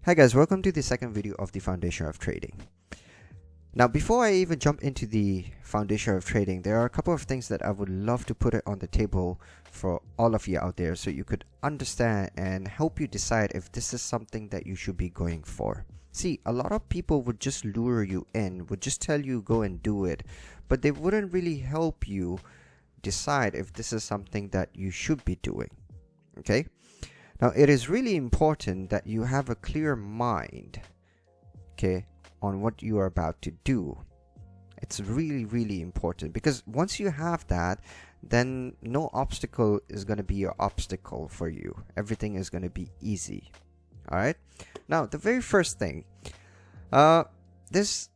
Hi guys, welcome to the second video of the foundation of trading. Now, before I even jump into the foundation of trading, there are a couple of things that I would love to put it on the table for all of you out there so you could understand and help you decide if this is something that you should be going for. See, a lot of people would just lure you in, would just tell you go and do it, but they wouldn't really help you decide if this is something that you should be doing. Okay? Now, it is really important that you have a clear mind, okay, on what you are about to do. It's really, really important because once you have that, then no obstacle is going to be your obstacle for you. Everything is going to be easy. All right. Now, the very first thing, there's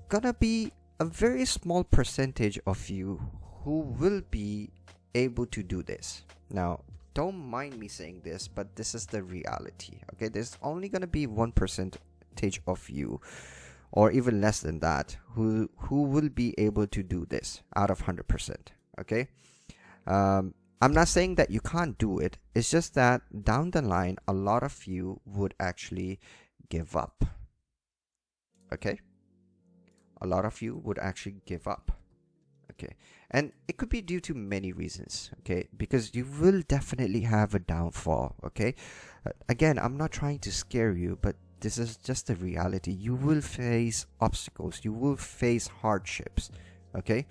going to be a very small percentage of you who will be able to do this. Now, don't mind me saying this, but this is the reality. Okay, there's only gonna be 1% of you, or even less than that, who will be able to do this out of 100%. Okay, I'm not saying that you can't do it. It's just that down the line, a lot of you would actually give up. Okay, a lot of you would actually give up. Okay, and it could be due to many reasons. Okay, because you will definitely have a downfall. Okay, again, I'm not trying to scare you, but this is just the reality. You will face obstacles, you will face hardships. Okay,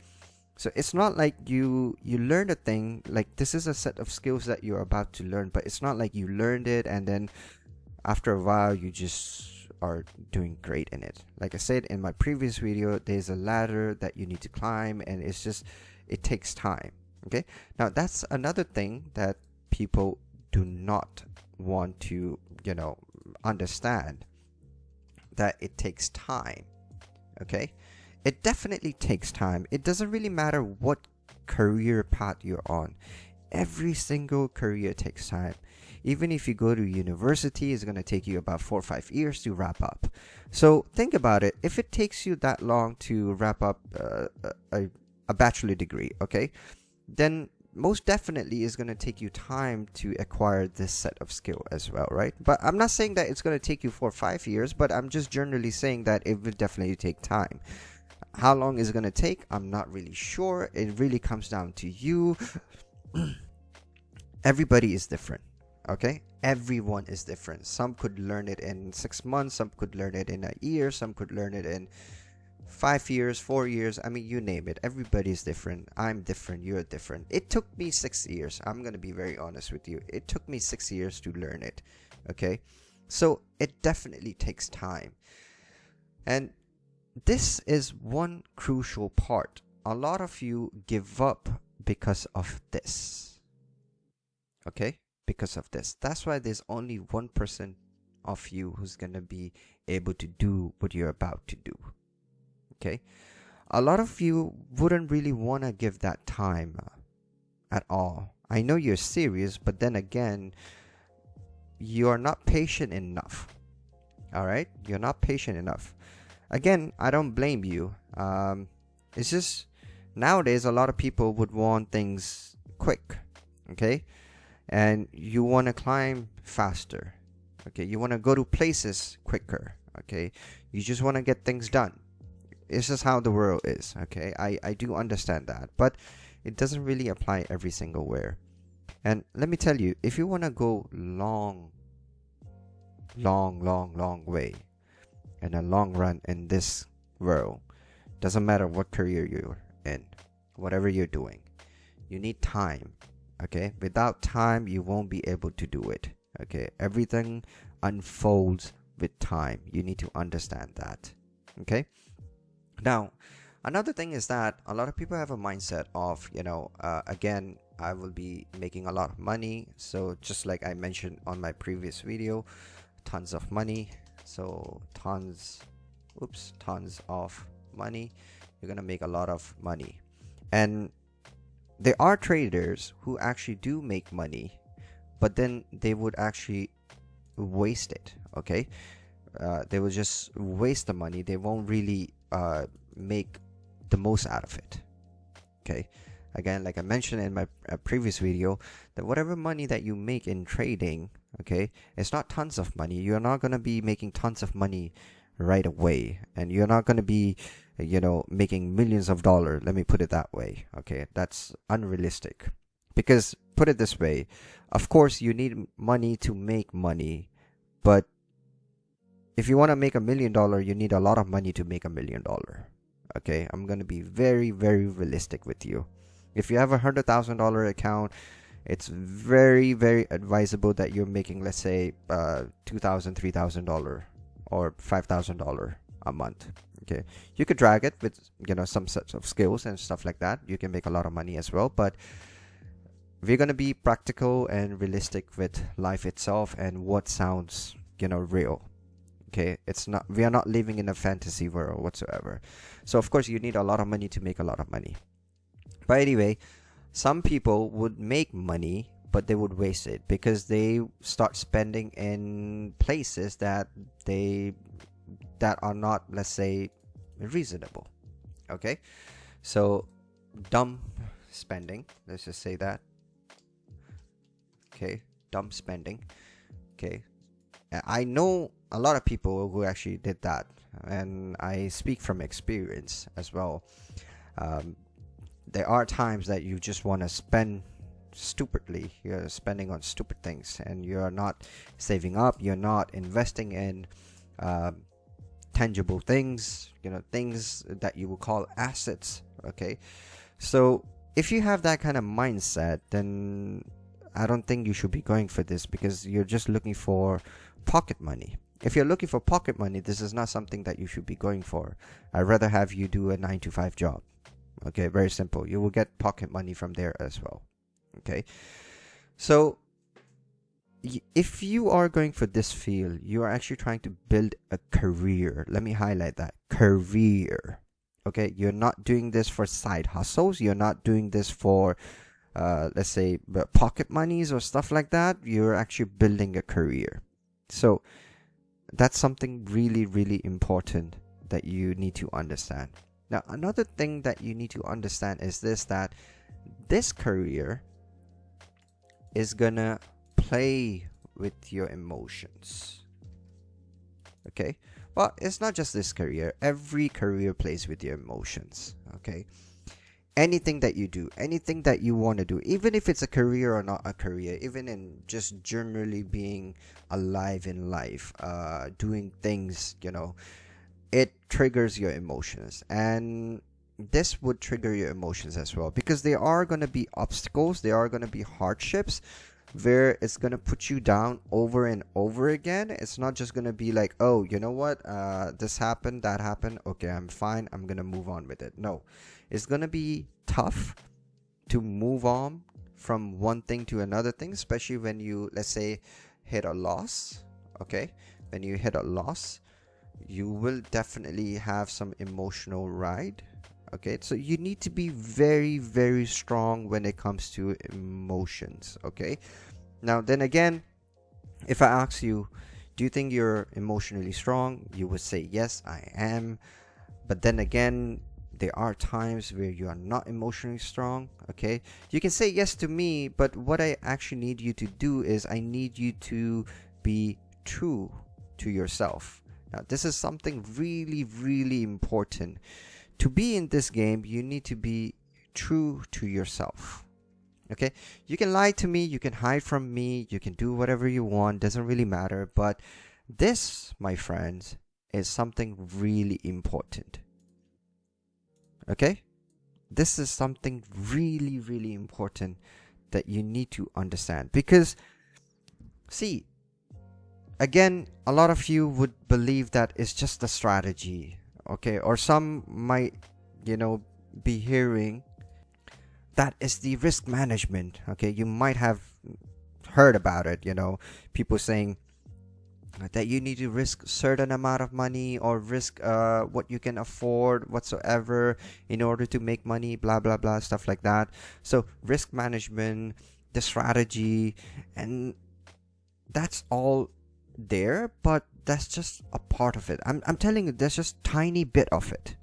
so it's not like you learn a thing, like this is a set of skills that you're about to learn, but it's not like you learned it and then after a while you just are doing great in it. Like I said in my previous video, there's a ladder that you need to climb, and it takes time. Okay, now that's another thing that people do not want to understand, that it takes time. Okay, it definitely takes time. It doesn't really matter what career path you're on. Every single career takes time. Even if you go to university, it's going to take you about 4 or 5 years to wrap up. So think about it. If it takes you that long to wrap up a bachelor degree, okay, then most definitely it's going to take you time to acquire this set of skill as well, right? But I'm not saying that it's going to take you 4 or 5 years, but I'm just generally saying that it will definitely take time. How long is it going to take? I'm not really sure. It really comes down to you. Everybody is different. Okay, everyone is different. Some could learn it in 6 months, some could learn it in a year, some could learn it in 5 years, 4 years. I mean, you name it. Everybody is different. I'm different, you're different. It took me 6 years. I'm gonna be very honest with you. It took me 6 years to learn it. Okay, so it definitely takes time. And this is one crucial part. A lot of you give up because of this. Okay, because of this. That's why there's only 1% of you who's gonna be able to do what you're about to do. Okay, a lot of you wouldn't really want to give that time at all. I know you're serious, but then again, you're not patient enough. All right, you're not patient enough. Again, I don't blame you. It's just nowadays a lot of people would want things quick. Okay, and you want to climb faster. Okay, you want to go to places quicker. Okay, you just want to get things done. It's just how the world is. Okay, I do understand that, but it doesn't really apply every single where. And let me tell you, if you want to go long way and a long run in this world, doesn't matter what career you're in, whatever you're doing, you need time. Okay, without time you won't be able to do it. Okay, everything unfolds with time. You need to understand that. Okay, now another thing is that a lot of people have a mindset of again, I will be making a lot of money. So just like I mentioned on my previous video, tons of money. So tons of money. You're gonna make a lot of money. And there are traders who actually do make money, but then they would actually waste it. Okay, they will just waste the money. They won't really make the most out of it. Okay, again, like I mentioned in my previous video, that whatever money that you make in trading, okay, it's not tons of money. You're not going to be making tons of money right away, and you're not going to be, making millions of dollars. Let me put it that way. Okay, that's unrealistic. Because put it this way, of course you need money to make money, but if you want to make $1 million, you need a lot of money to make $1 million. Okay, I'm going to be very, very realistic with you. If you have a $100,000 account, it's very, very advisable that you're making, let's say, $2,000, $3,000 or $5,000 a month. Okay, you could drag it with, some sets of skills and stuff like that. You can make a lot of money as well, but we're going to be practical and realistic with life itself and what sounds, real. Okay, we are not living in a fantasy world whatsoever. So of course you need a lot of money to make a lot of money. But anyway, some people would make money, but they would waste it because they start spending in places that are not, let's say, reasonable. Okay, so dumb spending, let's just say that. Okay, dumb spending. Okay, I know a lot of people who actually did that, and I speak from experience as well. There are times that you just want to spend stupidly. You're spending on stupid things, and you're not saving up. You're not investing in tangible things, things that you would call assets. Okay, so if you have that kind of mindset, then I don't think you should be going for this, because you're just looking for pocket money. If you're looking for pocket money, this is not something that you should be going for. I'd rather have you do a 9-to-5 job. Okay, very simple. You will get pocket money from there as well. Okay, so if you are going for this field, you are actually trying to build a career. Let me highlight that. Career. Okay, you're not doing this for side hustles. You're not doing this for let's say pocket monies or stuff like that. You're actually building a career. So that's something really, really important that you need to understand. Now, another thing that you need to understand is that this career is gonna play with your emotions. Okay, well, it's not just this career. Every career plays with your emotions. Okay, anything that you do, anything that you want to do, even if it's a career or not a career, even in just generally being alive in life, doing things, it triggers your emotions. And this would trigger your emotions as well, because there are going to be obstacles, there are going to be hardships where it's going to put you down over and over again. It's not just going to be like, oh, you know what, this happened, that happened, okay, I'm fine, I'm going to move on with it. No, it's going to be tough to move on from one thing to another thing, especially when you, let's say, hit a loss. Okay, when you hit a loss, you will definitely have some emotional ride. Okay, so you need to be very, very strong when it comes to emotions. Okay, now then again, if I ask you, do you think you're emotionally strong, you would say yes, I am. But then again, there are times where you are not emotionally strong. Okay, you can say yes to me, but what I actually need you to do is I need you to be true to yourself. Now, this is something really, really important. To be in this game, you need to be true to yourself. Okay, you can lie to me, you can hide from me, you can do whatever you want, doesn't really matter. But this, my friends, is something really important. Okay, this is something really, really important that you need to understand. Because, see, again, a lot of you would believe that it's just a strategy. Okay, or some might, be hearing that is the risk management. Okay, you might have heard about it, people saying that you need to risk certain amount of money, or risk what you can afford whatsoever in order to make money, blah blah blah, stuff like that. So risk management, the strategy, and that's all there, but that's just a part of it. I'm telling you, that's just tiny bit of it.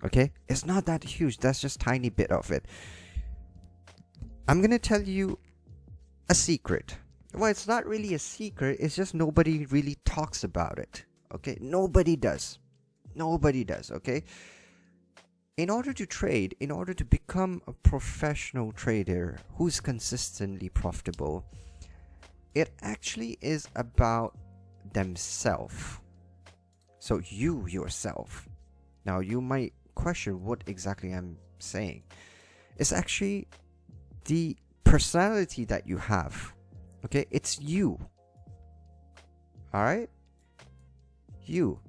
Okay, it's not that huge, that's just tiny bit of it. I'm gonna tell you a secret. Well, it's not really a secret, it's just nobody really talks about it. Okay? Nobody does. Nobody does, okay? In order to trade, in order to become a professional trader who's consistently profitable, it actually is about themselves. So you yourself. Now you might question what exactly I'm saying. It's actually the personality that you have. Okay, it's you. Alright? You.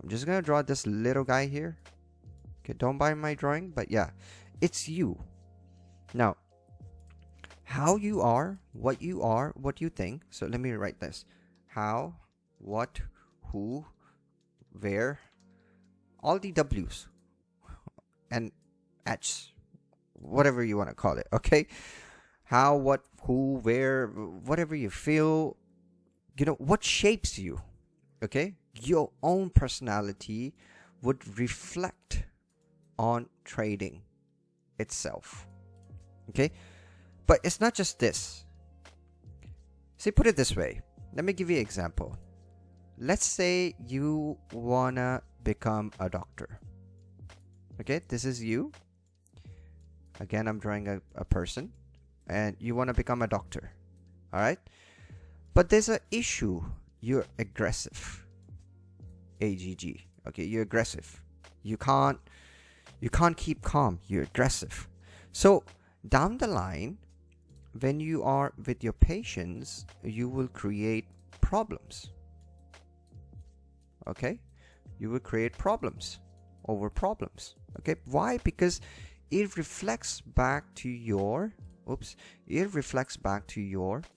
I'm just gonna draw this little guy here. Okay, don't buy my drawing, but yeah, it's you. Now, how you are, what you think. So let me write this. How, what, who, where, all the W's and H's, whatever you want to call it, okay? How, what, who, where, whatever you feel, what shapes you, okay? Your own personality would reflect on trading itself, okay? But it's not just this. See, put it this way. Let me give you an example. Let's say you wanna become a doctor. Okay, this is you. Again, I'm drawing a person. And you wanna become a doctor. Alright? But there's an issue. You're aggressive. AGG. Okay, you're aggressive. You can't keep calm. You're aggressive. So, down the line, when you are with your patients, you will create problems. Okay? You will create problems over problems. Okay? Why? Because it reflects back to your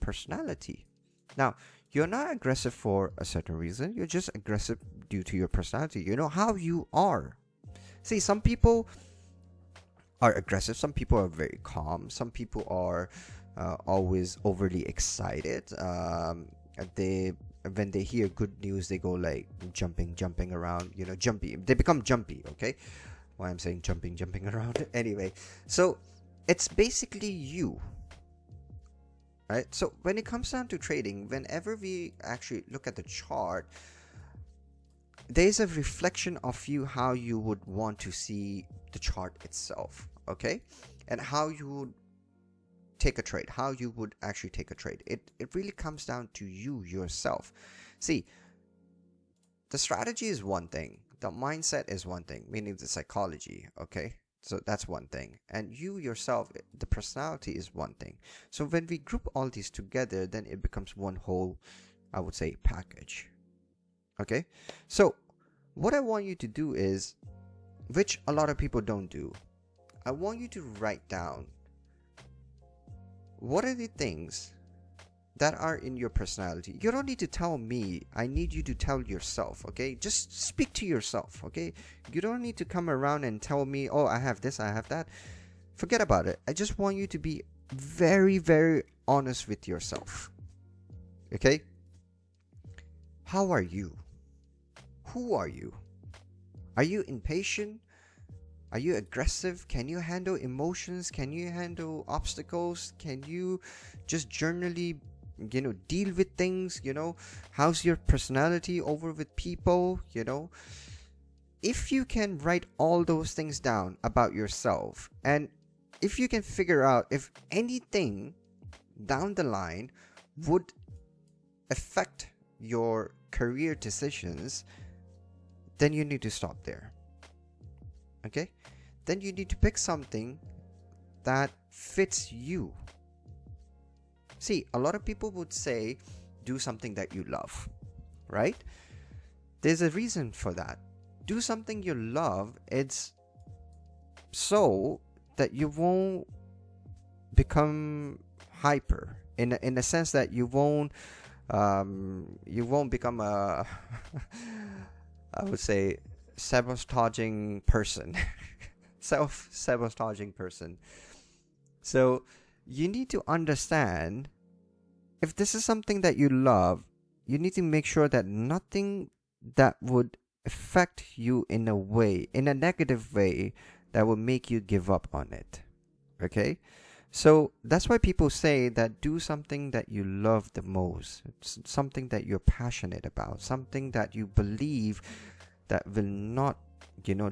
personality. Now, you're not aggressive for a certain reason. You're just aggressive due to your personality. You know how you are. See, some people are aggressive. Some people are very calm. Some people are always overly excited. When they hear good news, they go like jumping around. Jumpy. They become jumpy. Okay, why I'm saying jumping around. Anyway, so it's basically you. Right? So when it comes down to trading, whenever we actually look at the chart, there's a reflection of you, how you would want to see the chart itself, okay? And how you would take a trade, how you would actually take a trade. It really comes down to you yourself. See, the strategy is one thing, the mindset is one thing, meaning the psychology, okay? So that's one thing. And you yourself, the personality is one thing. So when we group all these together, then it becomes one whole, I would say, package. Okay? So what I want you to do is, which a lot of people don't do, I want you to write down what are the things that are in your personality. You don't need to tell me. I need you to tell yourself, okay? Just speak to yourself, okay? You don't need to come around and tell me, oh, I have this, I have that. Forget about it. I just want you to be very, very honest with yourself, okay? How are you? Who are you? Are you impatient? Are you aggressive? Can you handle emotions? Can you handle obstacles? Can you just generally deal with things? How's your personality over with people? If you can write all those things down about yourself, and if you can figure out if anything down the line would affect your career decisions, then you need to stop there. Okay? Then you need to pick something that fits you. See, a lot of people would say, do something that you love, right? There's a reason for that. Do something you love. It's so that you won't become hyper, in a sense that you won't become a I would say sabotaging person. Self-sabotaging person. So you need to understand, if this is something that you love, you need to make sure that nothing that would affect you in a negative way, that will make you give up on it. Okay? So that's why people say that do something that you love the most, something that you're passionate about, something that you believe that will not,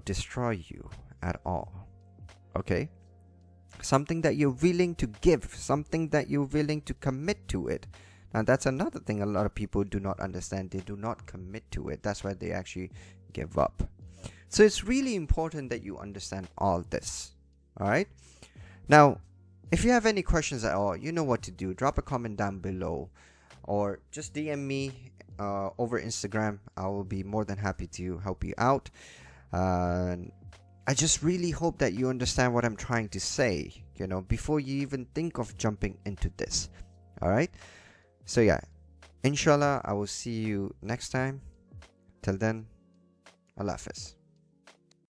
destroy you at all. Okay? Something that you're willing to give, something that you're willing to commit to it. Now, that's another thing a lot of people do not understand. They do not commit to it. That's why they actually give up. So it's really important that you understand all this. All right? Now, if you have any questions at all, you know what to do. Drop a comment down below or just DM me over Instagram. I will be more than happy to help you out. I just really hope that you understand what I'm trying to say, before you even think of jumping into this. All right? So yeah, inshallah, I will see you next time. Till then, Allah Hafiz.